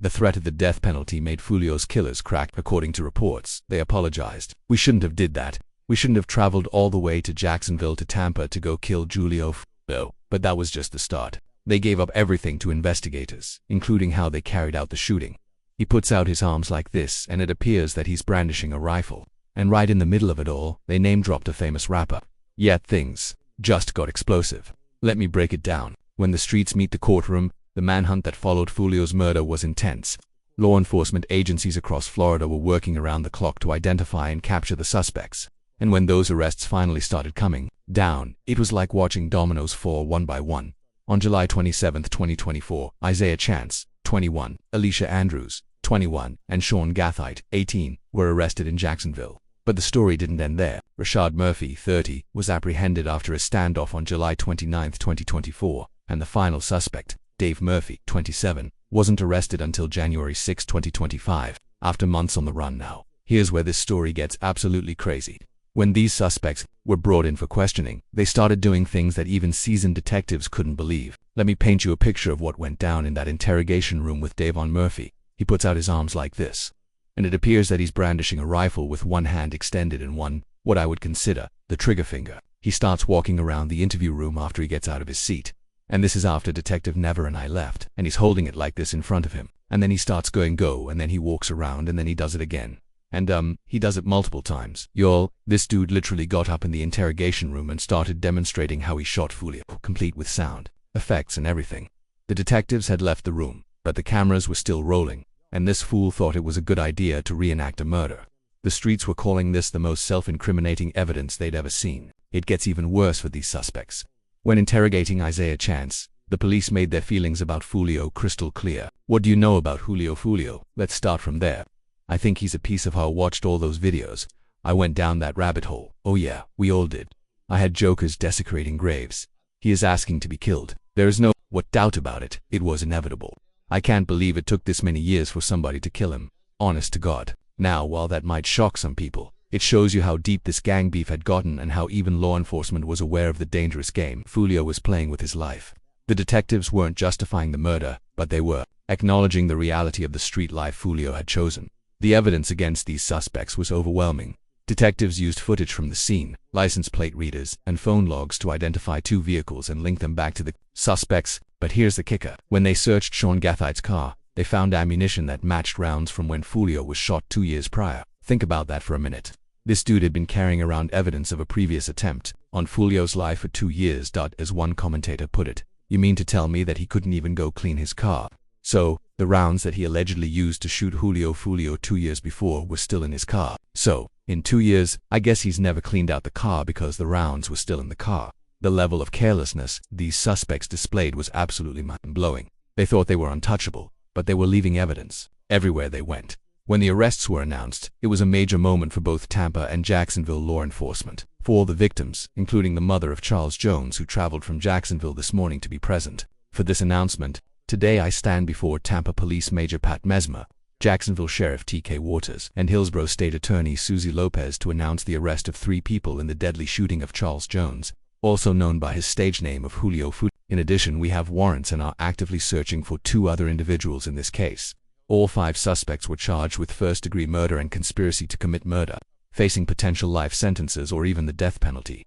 The threat of the death penalty made Foolio's killers crack. According to reports, they apologized. "We shouldn't have did that. We shouldn't have traveled all the way to Jacksonville to Tampa to go kill Julio Foolio." But that was just the start. They gave up everything to investigators, including how they carried out the shooting. He puts out his arms like this, and it appears that he's brandishing a rifle. And right in the middle of it all, they name-dropped a famous rapper. Yet things just got explosive. Let me break it down. When the streets meet the courtroom, the manhunt that followed Foolio's murder was intense. Law enforcement agencies across Florida were working around the clock to identify and capture the suspects. And when those arrests finally started coming down, it was like watching dominoes fall one by one. On July 27, 2024, Isaiah Chance, 21, Alicia Andrews, 21, and Sean Gathite, 18, were arrested in Jacksonville. But the story didn't end there. Rashad Murphy, 30, was apprehended after a standoff on July 29, 2024, and the final suspect, Dave Murphy, 27, wasn't arrested until January 6, 2025, after months on the run now. Here's where this story gets absolutely crazy. When these suspects were brought in for questioning, they started doing things that even seasoned detectives couldn't believe. Let me paint you a picture of what went down in that interrogation room with Davon Murphy. He puts out his arms like this, and it appears that he's brandishing a rifle with one hand extended and one, what I would consider, the trigger finger. He starts walking around the interview room after he gets out of his seat. And this is after Detective Never and I left, and he's holding it like this in front of him. And then he starts going go, and then he walks around, and then he does it again. And he does it multiple times. Y'all, this dude literally got up in the interrogation room and started demonstrating how he shot Foolio, complete with sound, effects and everything. The detectives had left the room, but the cameras were still rolling, and this fool thought it was a good idea to reenact a murder. The streets were calling this the most self-incriminating evidence they'd ever seen. It gets even worse for these suspects. When interrogating Isaiah Chance, the police made their feelings about Foolio crystal clear. "What do you know about Julio Foolio?" Let's start from there. "I think he's a piece of how I watched all those videos. I went down that rabbit hole. Oh yeah, we all did. I had jokers desecrating graves. He is asking to be killed. There is no doubt about it. It was inevitable. I can't believe it took this many years for somebody to kill him. Honest to God." Now, while that might shock some people, it shows you how deep this gang beef had gotten and how even law enforcement was aware of the dangerous game Foolio was playing with his life. The detectives weren't justifying the murder, but they were acknowledging the reality of the street life Foolio had chosen. The evidence against these suspects was overwhelming. Detectives used footage from the scene, license plate readers, and phone logs to identify two vehicles and link them back to the suspects. But here's the kicker. When they searched Sean Gathite's car, they found ammunition that matched rounds from when Foolio was shot 2 years prior. Think about that for a minute. This dude had been carrying around evidence of a previous attempt on Foolio's life for 2 years. As one commentator put it, "You mean to tell me that he couldn't even go clean his car?" So, the rounds that he allegedly used to shoot Julio Foolio 2 years before were still in his car. So, in 2 years, I guess he's never cleaned out the car because the rounds were still in the car. The level of carelessness these suspects displayed was absolutely mind-blowing. They thought they were untouchable, but they were leaving evidence everywhere they went. When the arrests were announced, it was a major moment for both Tampa and Jacksonville law enforcement. For all the victims, including the mother of Charles Jones, who traveled from Jacksonville this morning to be present for this announcement, today I stand before Tampa Police Major Pat Mesmer, Jacksonville Sheriff T.K. Waters, and Hillsborough State Attorney Susie Lopez to announce the arrest of 3 people in the deadly shooting of Charles Jones, also known by his stage name of Julio Foolio. In addition, we have warrants and are actively searching for 2 other individuals in this case. All 5 suspects were charged with first-degree murder and conspiracy to commit murder, facing potential life sentences or even the death penalty.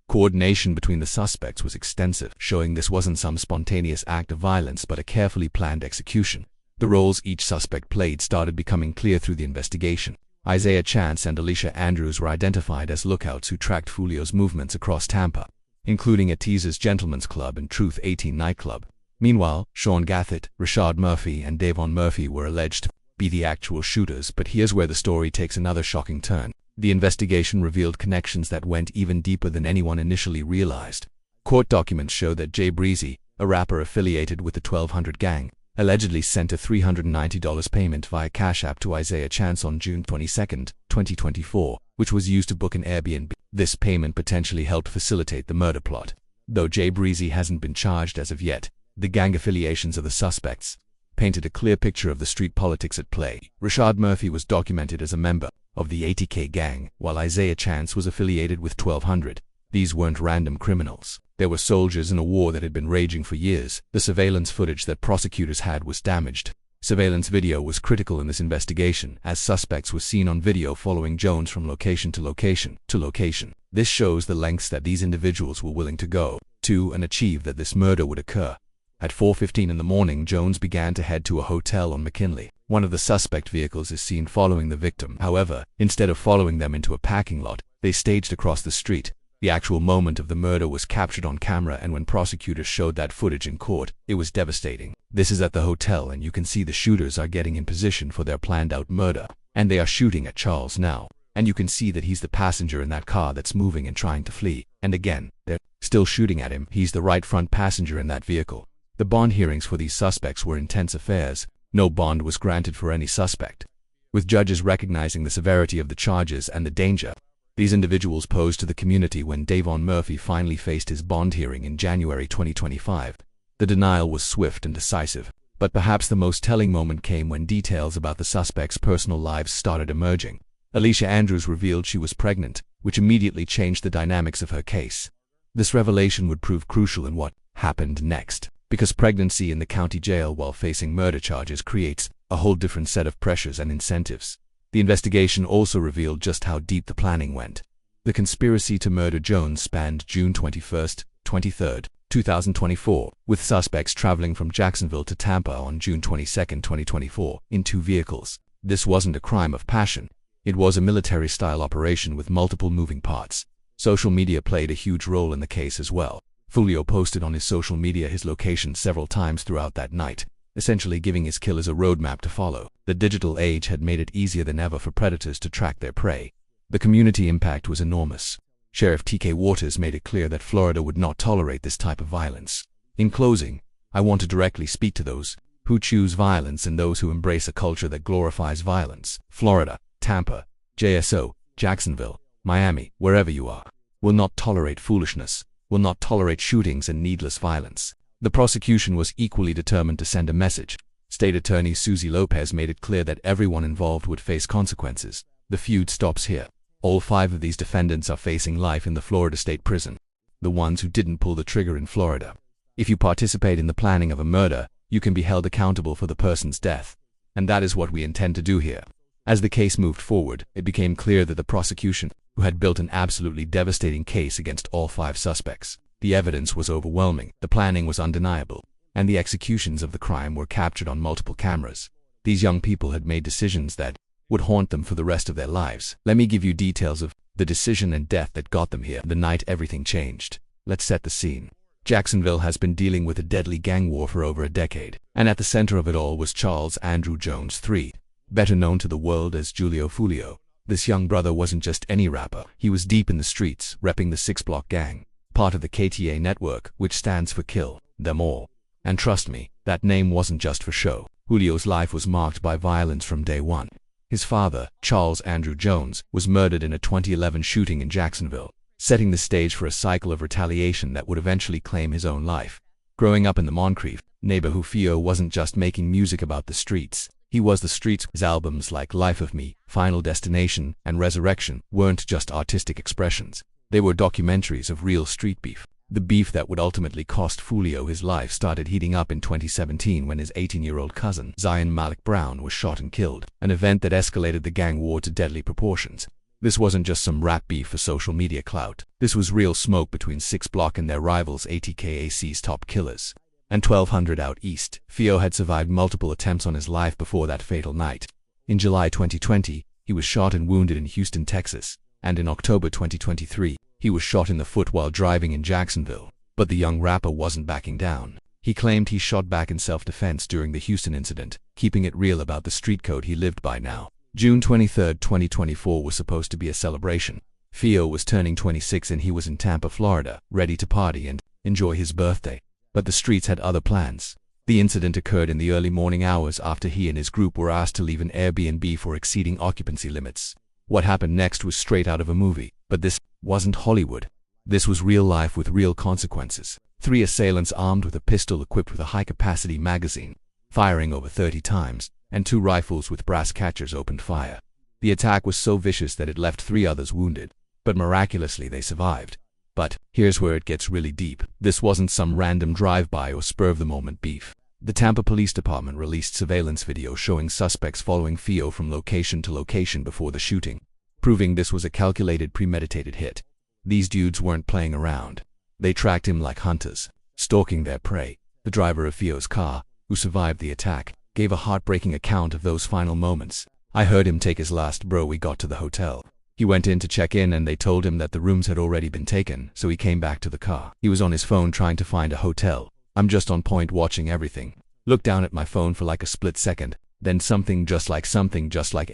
Coordination between the suspects was extensive, showing this wasn't some spontaneous act of violence but a carefully planned execution. The roles each suspect played started becoming clear through the investigation. Isaiah Chance and Alicia Andrews were identified as lookouts who tracked Foolio's movements across Tampa, including at Teaser's Gentleman's Club and Truth 18 nightclub. Meanwhile, Sean Gathite, Rashad Murphy, and Davon Murphy were alleged to be the actual shooters, but here's where the story takes another shocking turn. The investigation revealed connections that went even deeper than anyone initially realized. Court documents show that Jay Breezy, a rapper affiliated with the 1200 gang, allegedly sent a $390 payment via Cash App to Isaiah Chance on June 22, 2024, which was used to book an Airbnb. This payment potentially helped facilitate the murder plot. Though Jay Breezy hasn't been charged as of yet, the gang affiliations of the suspects painted a clear picture of the street politics at play. Rashad Murphy was documented as a member of the 80K gang, while Isaiah Chance was affiliated with 1200. These weren't random criminals. They were soldiers in a war that had been raging for years. The surveillance footage that prosecutors had was damaged. Surveillance video was critical in this investigation, as suspects were seen on video following Jones from location to location to location. This shows the lengths that these individuals were willing to go to and achieve that this murder would occur. At 4:15 in the morning, Jones began to head to a hotel on McKinley. One of the suspect vehicles is seen following the victim. However, instead of following them into a parking lot, they staged across the street. The actual moment of the murder was captured on camera, and when prosecutors showed that footage in court, it was devastating. This is at the hotel, and you can see the shooters are getting in position for their planned-out murder. And they are shooting at Charles now. And you can see that he's the passenger in that car that's moving and trying to flee. And again, they're still shooting at him. He's the right front passenger in that vehicle. The bond hearings for these suspects were intense affairs. No bond was granted for any suspect. With judges recognizing the severity of the charges and the danger these individuals posed to the community when Davon Murphy finally faced his bond hearing in January 2025. The denial was swift and decisive, but perhaps the most telling moment came when details about the suspects' personal lives started emerging. Alicia Andrews revealed she was pregnant, which immediately changed the dynamics of her case. This revelation would prove crucial in what happened next, because pregnancy in the county jail while facing murder charges creates a whole different set of pressures and incentives. The investigation also revealed just how deep the planning went. The conspiracy to murder Jones spanned June 21st, 23rd, 2024, with suspects traveling from Jacksonville to Tampa on June 22, 2024, in 2 vehicles. This wasn't a crime of passion. It was a military-style operation with multiple moving parts. Social media played a huge role in the case as well. Foolio posted on his social media his location several times throughout that night, essentially giving his killers a roadmap to follow. The digital age had made it easier than ever for predators to track their prey. The community impact was enormous. Sheriff T.K. Waters made it clear that Florida would not tolerate this type of violence. In closing, I want to directly speak to those who choose violence and those who embrace a culture that glorifies violence. Florida, Tampa, JSO, Jacksonville, Miami, wherever you are, will not tolerate foolishness, will not tolerate shootings and needless violence. The prosecution was equally determined to send a message. State Attorney Susie Lopez made it clear that everyone involved would face consequences. The feud stops here. All 5 of these defendants are facing life in the Florida State Prison. The ones who didn't pull the trigger in Florida. If you participate in the planning of a murder, you can be held accountable for the person's death. And that is what we intend to do here. As the case moved forward, it became clear that the prosecution, who had built an absolutely devastating case against all 5 suspects, the evidence was overwhelming, the planning was undeniable, and the executions of the crime were captured on multiple cameras. These young people had made decisions that would haunt them for the rest of their lives. Let me give you details of the decision and death that got them here. The night everything changed. Let's set the scene. Jacksonville has been dealing with a deadly gang war for over a decade, and at the center of it all was Charles Andrew Jones III, better known to the world as Julio Foolio. This young brother wasn't just any rapper. He was deep in the streets, repping the 6-Block gang, part of the KTA network, which stands for Kill Them All. And trust me, that name wasn't just for show. Julio's life was marked by violence from day one. His father, Charles Andrew Jones, was murdered in a 2011 shooting in Jacksonville, setting the stage for a cycle of retaliation that would eventually claim his own life. Growing up in the Moncrief neighborhood, Foolio wasn't just making music about the streets. He was the streets. His albums like Life of Me, Final Destination, and Resurrection weren't just artistic expressions. They were documentaries of real street beef. The beef that would ultimately cost Foolio his life started heating up in 2017 when his 18-year-old cousin, Zion Malik Brown, was shot and killed, an event that escalated the gang war to deadly proportions. This wasn't just some rap beef for social media clout. This was real smoke between 6-Block and their rivals ATKAC's top killers. And 1200 out east, Foolio had survived multiple attempts on his life before that fatal night. In July 2020, he was shot and wounded in Houston, Texas, and in October 2023, he was shot in the foot while driving in Jacksonville. But the young rapper wasn't backing down. He claimed he shot back in self-defense during the Houston incident, keeping it real about the street code he lived by now. June 23, 2024 was supposed to be a celebration. Foolio was turning 26 and he was in Tampa, Florida, ready to party and enjoy his birthday. But the streets had other plans. The incident occurred in the early morning hours after he and his group were asked to leave an Airbnb for exceeding occupancy limits. What happened next was straight out of a movie. But this wasn't Hollywood. This was real life with real consequences. 3 assailants armed with a pistol equipped with a high-capacity magazine, firing over 30 times, and 2 rifles with brass catchers opened fire. The attack was so vicious that it left 3 others wounded, but miraculously they survived. But here's where it gets really deep. This wasn't some random drive-by or spur-of-the-moment beef. The Tampa Police Department released surveillance video showing suspects following Foolio from location to location before the shooting, proving this was a calculated, premeditated hit. These dudes weren't playing around. They tracked him like hunters, stalking their prey. The driver of Foolio's car, who survived the attack, gave a heartbreaking account of those final moments. "I heard him take his last bro. We got to the hotel. He went in to check in and they told him that the rooms had already been taken, so he came back to the car. He was on his phone trying to find a hotel. I'm just on point watching everything. Looked down at my phone for like a split second, then something just like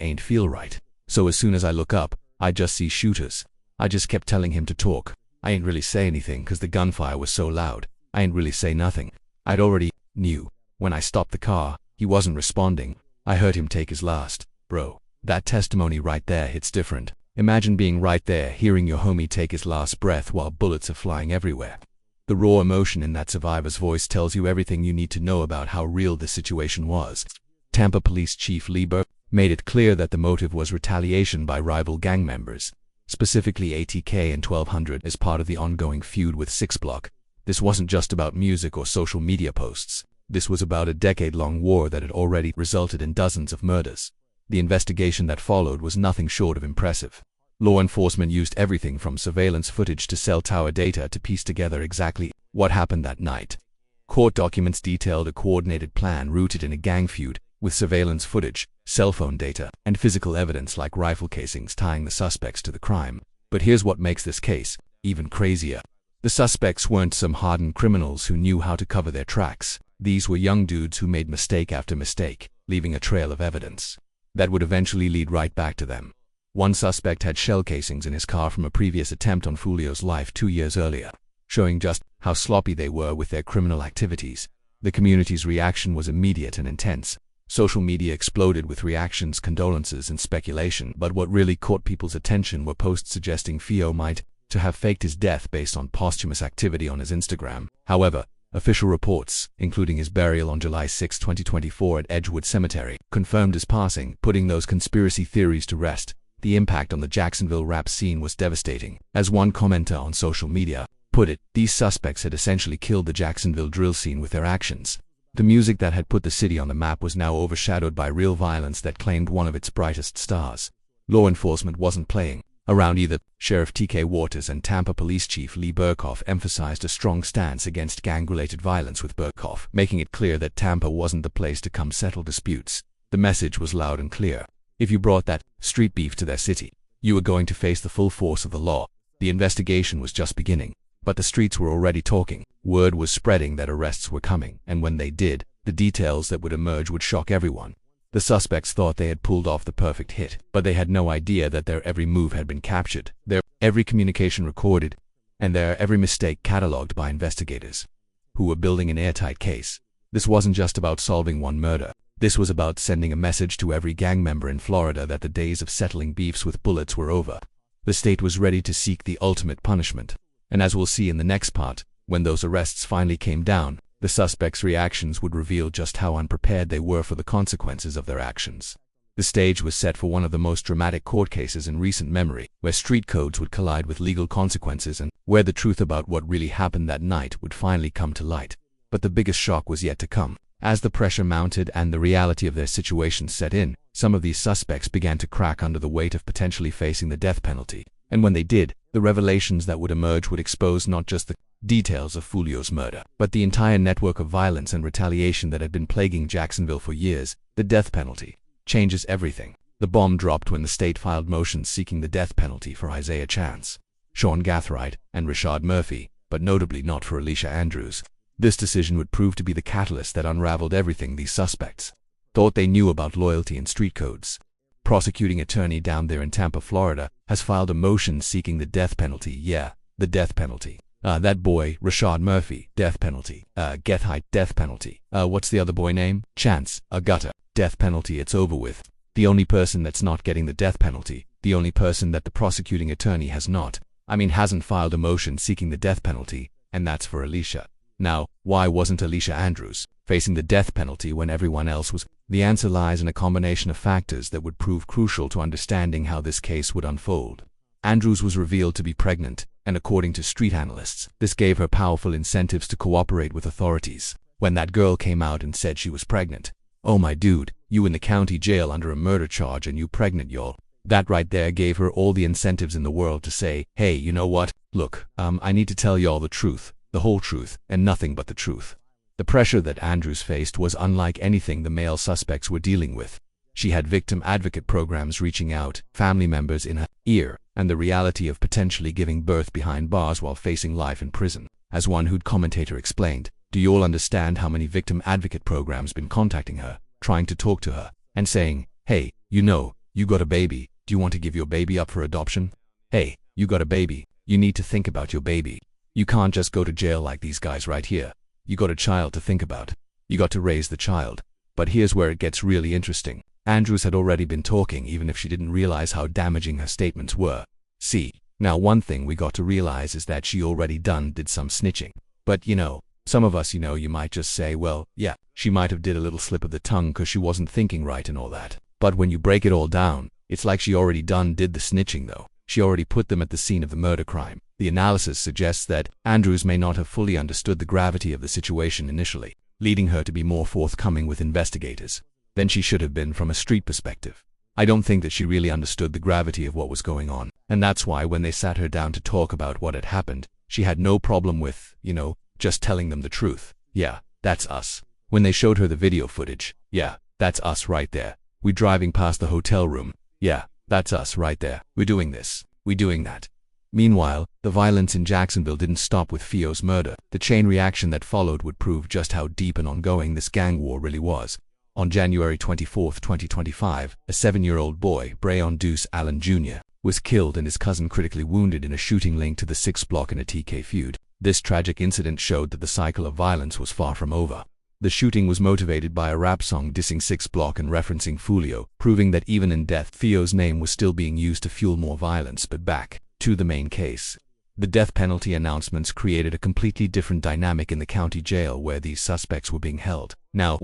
ain't feel right. So as soon as I look up, I just see shooters. I just kept telling him to talk. I ain't really say anything cause the gunfire was so loud. I ain't really say nothing. I'd already knew. When I stopped the car, he wasn't responding. I heard him take his last bro." That testimony right there hits different. Imagine being right there, hearing your homie take his last breath while bullets are flying everywhere. The raw emotion in that survivor's voice tells you everything you need to know about how real this situation was. Tampa Police Chief Lieber made it clear that the motive was retaliation by rival gang members, specifically ATK and 1200, as part of the ongoing feud with 6 Block. This wasn't just about music or social media posts. This was about a decade-long war that had already resulted in dozens of murders. The investigation that followed was nothing short of impressive. Law enforcement used everything from surveillance footage to cell tower data to piece together exactly what happened that night. Court documents detailed a coordinated plan rooted in a gang feud, with surveillance footage, cell phone data, and physical evidence like rifle casings tying the suspects to the crime. But here's what makes this case even crazier. The suspects weren't some hardened criminals who knew how to cover their tracks. These were young dudes who made mistake after mistake, leaving a trail of evidence that would eventually lead right back to them. One suspect had shell casings in his car from a previous attempt on Foolio's life 2 years earlier, showing just how sloppy they were with their criminal activities. The community's reaction was immediate and intense. Social media exploded with reactions, condolences, and speculation, but what really caught people's attention were posts suggesting Foolio might have faked his death based on posthumous activity on his Instagram. However, official reports, including his burial on July 6, 2024 at Edgewood Cemetery, confirmed his passing, putting those conspiracy theories to rest. The impact on the Jacksonville rap scene was devastating. As one commenter on social media put it, these suspects had essentially killed the Jacksonville drill scene with their actions. The music that had put the city on the map was now overshadowed by real violence that claimed one of its brightest stars. Law enforcement wasn't playing around either. Sheriff T.K. Waters and Tampa Police Chief Lee Burkhoff emphasized a strong stance against gang-related violence, with Burkhoff making it clear that Tampa wasn't the place to come settle disputes. The message was loud and clear. If you brought that street beef to their city, you were going to face the full force of the law. The investigation was just beginning, but the streets were already talking. Word was spreading that arrests were coming, and when they did, the details that would emerge would shock everyone. The suspects thought they had pulled off the perfect hit, but they had no idea that their every move had been captured, their every communication recorded, and their every mistake catalogued by investigators who were building an airtight case. This wasn't just about solving one murder. This was about sending a message to every gang member in Florida that the days of settling beefs with bullets were over. The state was ready to seek the ultimate punishment. And as we'll see in the next part, when those arrests finally came down, the suspects' reactions would reveal just how unprepared they were for the consequences of their actions. The stage was set for one of the most dramatic court cases in recent memory, where street codes would collide with legal consequences and where the truth about what really happened that night would finally come to light. But the biggest shock was yet to come. As the pressure mounted and the reality of their situation set in, some of these suspects began to crack under the weight of potentially facing the death penalty. And when they did, the revelations that would emerge would expose not just the details of Foolio's murder, but the entire network of violence and retaliation that had been plaguing Jacksonville for years. The death penalty changes everything. The bomb dropped when the state filed motions seeking the death penalty for Isaiah Chance, Sean Gathright, and Rashad Murphy, but notably not for Alicia Andrews. This decision would prove to be the catalyst that unraveled everything these suspects thought they knew about loyalty and street codes. Prosecuting attorney down there in Tampa, Florida, has filed a motion seeking the death penalty. Yeah, the death penalty. That boy, Rashad Murphy, death penalty. Gathright, death penalty. What's the other boy name? Chance, Gutter, death penalty. It's over with. The only person that's not getting the death penalty, the only person that the prosecuting attorney hasn't filed a motion seeking the death penalty, and that's for Alicia. Now, why wasn't Alicia Andrews facing the death penalty when everyone else was? The answer lies in a combination of factors that would prove crucial to understanding how this case would unfold. Andrews was revealed to be pregnant, and according to street analysts, this gave her powerful incentives to cooperate with authorities. when that girl came out and said she was pregnant. Oh my dude, you in the county jail under a murder charge and you pregnant, y'all. That right there gave her all the incentives in the world to say, hey, you know what? Look, I need to tell y'all the truth, the whole truth, and nothing but the truth. The pressure that Andrews faced was unlike anything the male suspects were dealing with. She had victim advocate programs reaching out, family members in her ear, and the reality of potentially giving birth behind bars while facing life in prison. As one Hood commentator explained, do you all understand how many victim advocate programs been contacting her, trying to talk to her, and saying, hey, you know, you got a baby, do you want to give your baby up for adoption? Hey, you got a baby, you need to think about your baby. You can't just go to jail like these guys right here. You got a child to think about. You got to raise the child. But here's where it gets really interesting. Andrews had already been talking even if she didn't realize how damaging her statements were. See, now one thing we got to realize is that she already did some snitching. But you know, some of us, you might just say, well, yeah, she might have did a little slip of the tongue cause she wasn't thinking right and all that. But when you break it all down, it's like she already did the snitching though. She already put them at the scene of the murder crime. The analysis suggests that Andrews may not have fully understood the gravity of the situation initially, leading her to be more forthcoming with investigators than she should have been from a street perspective. I don't think that she really understood the gravity of what was going on, and that's why when they sat her down to talk about what had happened, she had no problem with, just telling them the truth. Yeah, that's us. When they showed her the video footage, yeah, that's us right there. We driving past the hotel room. Yeah, that's us right there. We're doing this. We're doing that. Meanwhile, the violence in Jacksonville didn't stop with Theo's murder. The chain reaction that followed would prove just how deep and ongoing this gang war really was. On January 24, 2025, a 7-year-old boy, Brayon Deuce Allen Jr., was killed and his cousin critically wounded in a shooting linked to the 6 Block and a TK feud. This tragic incident showed that the cycle of violence was far from over. The shooting was motivated by a rap song dissing 6 Block and referencing Foolio, proving that even in death, Theo's name was still being used to fuel more violence. But back to the main case. The death penalty announcements created a completely different dynamic in the county jail where these suspects were being held. Now,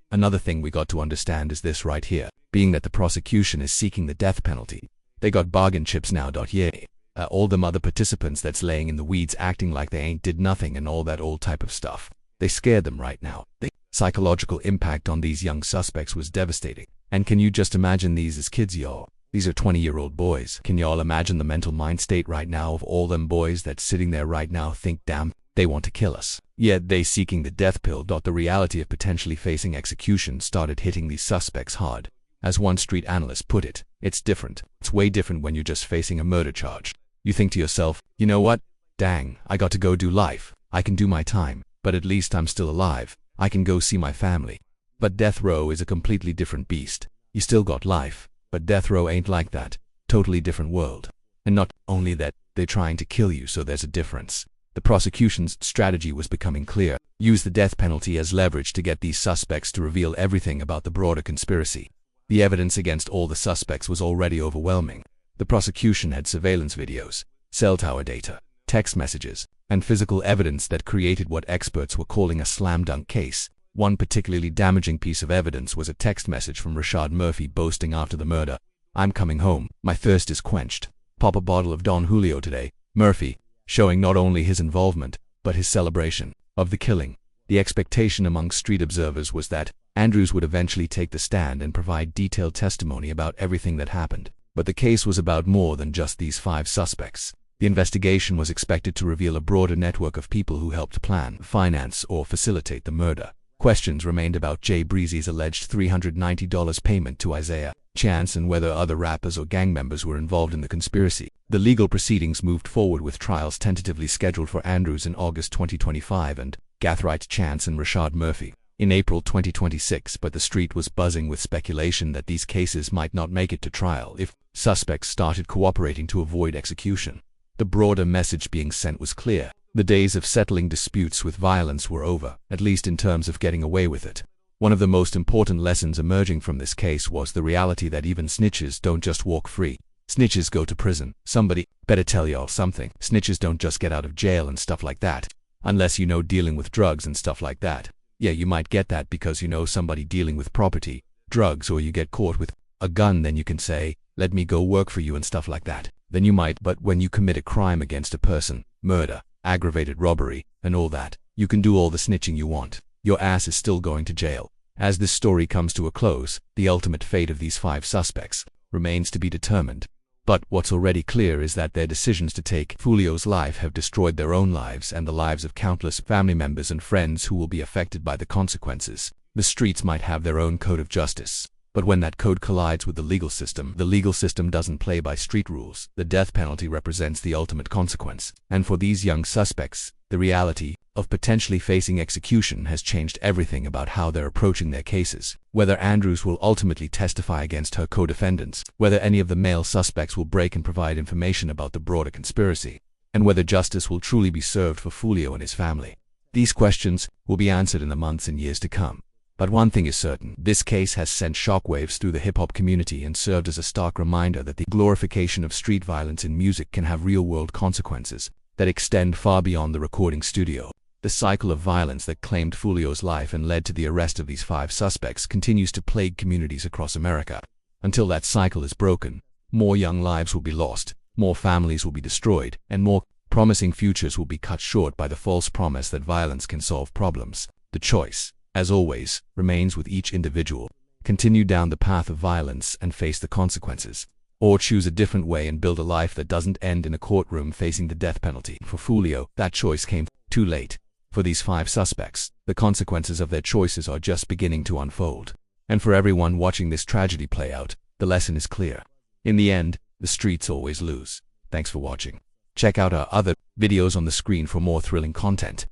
another thing we got to understand is this right here, being that the prosecution is seeking the death penalty. They got bargain chips now. Yay. All them other participants that's laying in the weeds acting like they ain't did nothing and all that old type of stuff. They scared them right now. The psychological impact on these young suspects was devastating. And can you just imagine these as kids, y'all? These are 20-year-old boys. Can y'all imagine the mental mind state right now of all them boys that's sitting there right now think, damn, they want to kill us. Yet they seeking the death pill. The reality of potentially facing execution started hitting these suspects hard. As one street analyst put it, it's different. It's way different when you're just facing a murder charge. You think to yourself, you know what? Dang, I got to go do life. I can do my time, but at least I'm still alive. I can go see my family. But death row is a completely different beast. You still got life, but death row ain't like that. Totally different world. And not only that, they're trying to kill you, so there's a difference. The prosecution's strategy was becoming clear. Use the death penalty as leverage to get these suspects to reveal everything about the broader conspiracy. The evidence against all the suspects was already overwhelming. The prosecution had surveillance videos, cell tower data, text messages, and physical evidence that created what experts were calling a slam dunk case. One particularly damaging piece of evidence was a text message from Rashad Murphy boasting after the murder, "I'm coming home, my thirst is quenched. Pop a bottle of Don Julio today." Murphy, showing not only his involvement, but his celebration of the killing. The expectation among street observers was that Andrews would eventually take the stand and provide detailed testimony about everything that happened. But the case was about more than just these 5 suspects. The investigation was expected to reveal a broader network of people who helped plan, finance, or facilitate the murder. Questions remained about Jay Breezy's alleged $390 payment to Isaiah Chance and whether other rappers or gang members were involved in the conspiracy. The legal proceedings moved forward with trials tentatively scheduled for Andrews in August 2025 and Gathright Chance and Rashad Murphy in April 2026, but the street was buzzing with speculation that these cases might not make it to trial if suspects started cooperating to avoid execution. The broader message being sent was clear. The days of settling disputes with violence were over, at least in terms of getting away with it. One of the most important lessons emerging from this case was the reality that even snitches don't just walk free. Snitches go to prison. Somebody better tell y'all something. Snitches don't just get out of jail and stuff like that. Unless you know dealing with drugs and stuff like that. Yeah, you might get that because you know somebody dealing with property, drugs, or you get caught with a gun, then you can say, "Let me go work for you," and stuff like that. Then you might, but when you commit a crime against a person, murder, aggravated robbery, and all that, you can do all the snitching you want. your ass is still going to jail. As this story comes to a close, the ultimate fate of these 5 suspects remains to be determined. But what's already clear is that their decisions to take Foolio's life have destroyed their own lives and the lives of countless family members and friends who will be affected by the consequences. The streets might have their own code of justice, but when that code collides with the legal system doesn't play by street rules. The death penalty represents the ultimate consequence. And for these young suspects, the reality of potentially facing execution has changed everything about how they're approaching their cases. Whether Andrews will ultimately testify against her co-defendants, whether any of the male suspects will break and provide information about the broader conspiracy, and whether justice will truly be served for Foolio and his family. These questions will be answered in the months and years to come. But one thing is certain, this case has sent shockwaves through the hip-hop community and served as a stark reminder that the glorification of street violence in music can have real-world consequences that extend far beyond the recording studio. The cycle of violence that claimed Foolio's life and led to the arrest of these 5 suspects continues to plague communities across America. Until that cycle is broken, more young lives will be lost, more families will be destroyed, and more promising futures will be cut short by the false promise that violence can solve problems. The choice, as always, remains with each individual. Continue down the path of violence and face the consequences, or choose a different way and build a life that doesn't end in a courtroom facing the death penalty. For Foolio, that choice came too late. For these 5 suspects, the consequences of their choices are just beginning to unfold. And for everyone watching this tragedy play out, the lesson is clear. In the end, the streets always lose. Thanks for watching. Check out our other videos on the screen for more thrilling content.